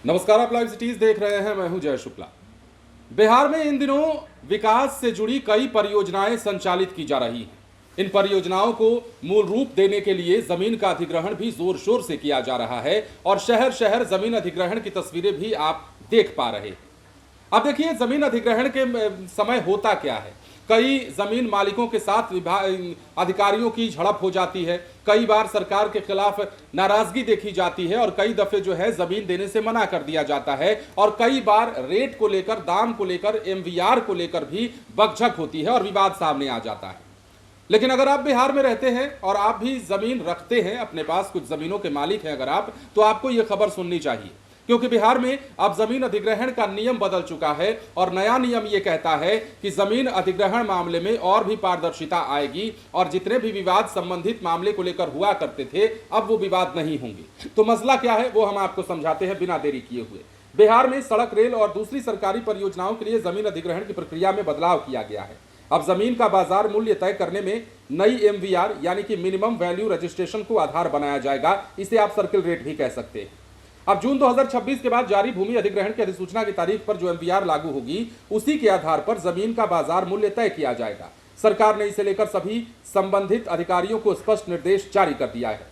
नमस्कार, आप live cities देख रहे हैं। मैं हूं जय शुक्ला। बिहार में इन दिनों विकास से जुड़ी कई परियोजनाएं संचालित की जा रही हैं। इन परियोजनाओं को मूल रूप देने के लिए जमीन का अधिग्रहण भी जोर शोर से किया जा रहा है और शहर शहर जमीन अधिग्रहण की तस्वीरें भी आप देख पा रहे हैं। अब देखिए, जमीन अधिग्रहण के समय होता क्या है। कई जमीन मालिकों के साथ अधिकारियों की झड़प हो जाती है। कई बार सरकार के खिलाफ नाराजगी देखी जाती है और कई दफे जो है जमीन देने से मना कर दिया जाता है और कई बार रेट को लेकर, दाम को लेकर, एमवीआर को लेकर भी बकझक होती है और विवाद सामने आ जाता है। लेकिन अगर आप बिहार में रहते हैं और आप भी जमीन रखते हैं, अपने पास कुछ जमीनों के मालिक हैं अगर आप, तो आपको यह खबर सुननी चाहिए, क्योंकि बिहार में अब जमीन अधिग्रहण का नियम बदल चुका है और नया नियम यह कहता है कि जमीन अधिग्रहण मामले में और भी पारदर्शिता आएगी और जितने भी विवाद संबंधित मामले को लेकर हुआ करते थे अब वो विवाद नहीं होंगे। तो मसला क्या है वो हम आपको समझाते हैं बिना देरी किए हुए। बिहार में सड़क, रेल और दूसरी सरकारी परियोजनाओं के लिए जमीन अधिग्रहण की प्रक्रिया में बदलाव किया गया है। अब जमीन का बाजार मूल्य तय करने में नई एमवीआर यानी कि मिनिमम वैल्यू रजिस्ट्रेशन को आधार बनाया जाएगा। इसे आप सर्किल रेट भी कह सकते हैं। अब जून 2026 के बाद जारी भूमि अधिग्रहण की अधिसूचना की तारीख पर जो एमवीआर लागू होगी उसी के आधार पर जमीन का बाजार मूल्य तय किया जाएगा। सरकार ने इसे लेकर सभी संबंधित अधिकारियों को स्पष्ट निर्देश जारी कर दिया है।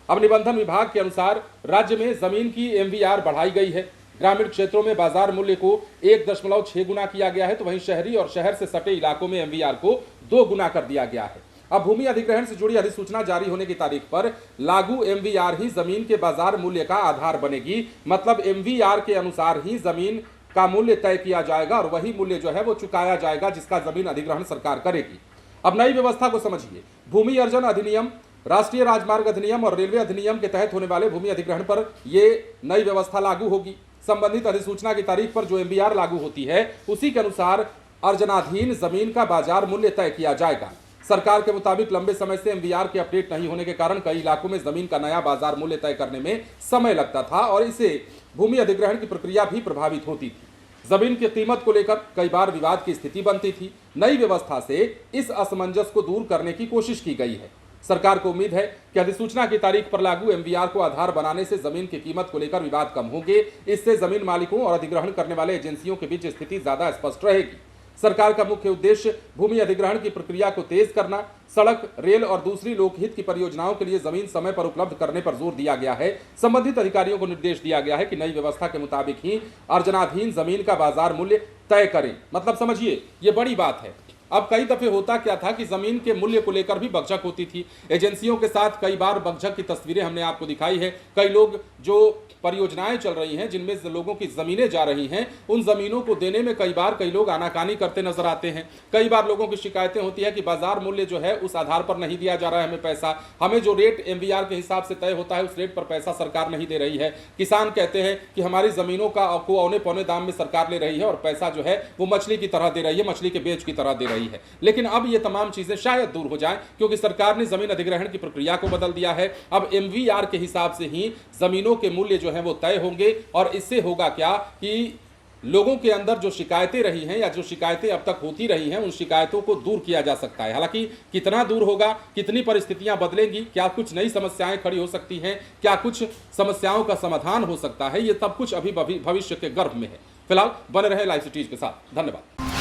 अब निबंधन विभाग के अनुसार राज्य में जमीन की एमवीआर बढ़ाई गई है। ग्रामीण क्षेत्रों में बाजार मूल्य को 1.6 गुना किया गया है, तो वहीं शहरी और शहर से सटे इलाकों में एमवीआर को 2 गुना कर दिया गया है। अब भूमि अधिग्रहण से जुड़ी अधिसूचना जारी होने की तारीख पर लागू एमवीआर ही जमीन के बाजार मूल्य का आधार बनेगी। मतलब एमवीआर के अनुसार ही जमीन का मूल्य तय किया जाएगा और वही मूल्य जो है वो चुकाया जाएगा जिसका जमीन अधिग्रहण सरकार करेगी। अब नई व्यवस्था को समझिए। भूमि अर्जन अधिनियम, राष्ट्रीय राजमार्ग अधिनियम और रेलवे अधिनियम के तहत होने वाले भूमि अधिग्रहण पर यह नई व्यवस्था लागू होगी। संबंधित अधिसूचना की तारीख पर जो एमवीआर लागू होती है उसी के अनुसार अर्जनाधीन जमीन का बाजार मूल्य तय किया जाएगा। सरकार के मुताबिक लंबे समय से एमवीआर के अपडेट नहीं होने के कारण कई इलाकों में जमीन का नया बाजार मूल्य तय करने में समय लगता था और इससे भूमि अधिग्रहण की प्रक्रिया भी प्रभावित होती थी। जमीन की कीमत को लेकर कई बार विवाद की स्थिति बनती थी। नई व्यवस्था से इस असमंजस को दूर करने की कोशिश की गई है। सरकार को उम्मीद है कि अधिसूचना की तारीख पर लागू एमवीआर को आधार बनाने से जमीन की कीमत को लेकर विवाद कम होंगे। इससे जमीन मालिकों और अधिग्रहण करने वाले एजेंसियों के बीच स्थिति ज्यादा स्पष्ट रहेगी। सरकार का मुख्य उद्देश्य भूमि अधिग्रहण की प्रक्रिया को तेज करना, सड़क, रेल और दूसरी लोकहित की परियोजनाओं के लिए जमीन समय पर उपलब्ध करने पर जोर दिया गया है। संबंधित अधिकारियों को निर्देश दिया गया है कि नई व्यवस्था के मुताबिक ही अर्जनाधीन जमीन का बाजार मूल्य तय करें। मतलब समझिए, ये बड़ी बात है। अब कई दफे होता क्या था कि जमीन के मूल्य को लेकर भी बकझक होती थी। एजेंसियों के साथ कई बार बकझक की तस्वीरें हमने आपको दिखाई है। कई लोग, जो परियोजनाएं चल रही हैं जिनमें लोगों की जमीनें जा रही हैं, उन जमीनों को देने में कई लोग आनाकानी करते नजर आते हैं। कई बार लोगों की शिकायतें होती है कि बाजार मूल्य जो है उस आधार पर नहीं दिया जा रहा है हमें पैसा, हमें जो रेट एमवीआर के हिसाब से तय होता है उस रेट पर पैसा सरकार नहीं दे रही है। किसान कहते हैं कि हमारी जमीनों को औने पौने दाम में सरकार ले रही है और पैसा जो है वो मछली की तरह दे रही है, मछली के बेच की तरह दे रही है। लेकिन अब ये तमाम चीजें शायद दूर हो जाएं, क्योंकि सरकार ने जमीन अधिग्रहण की प्रक्रिया को बदल दिया है। अब एमवीआर के हिसाब से ही जमीनों के मूल्य जो है वो तय होंगे और इससे होगा क्या कि लोगों के अंदर जो शिकायतें रही हैं या जो शिकायतें अब तक होती रही हैं उन शिकायतों को दूर किया जा सकता है। हालांकि कितना दूर होगा, कितनी परिस्थितियां बदलेंगी, क्या कुछ नई समस्याएं खड़ी हो सकती हैं, क्या कुछ समस्याओं का समाधान हो सकता है, ये सब कुछ अभी भविष्य के गर्भ में है। फिलहाल बने रहे लाइव सिटीज के साथ। धन्यवाद।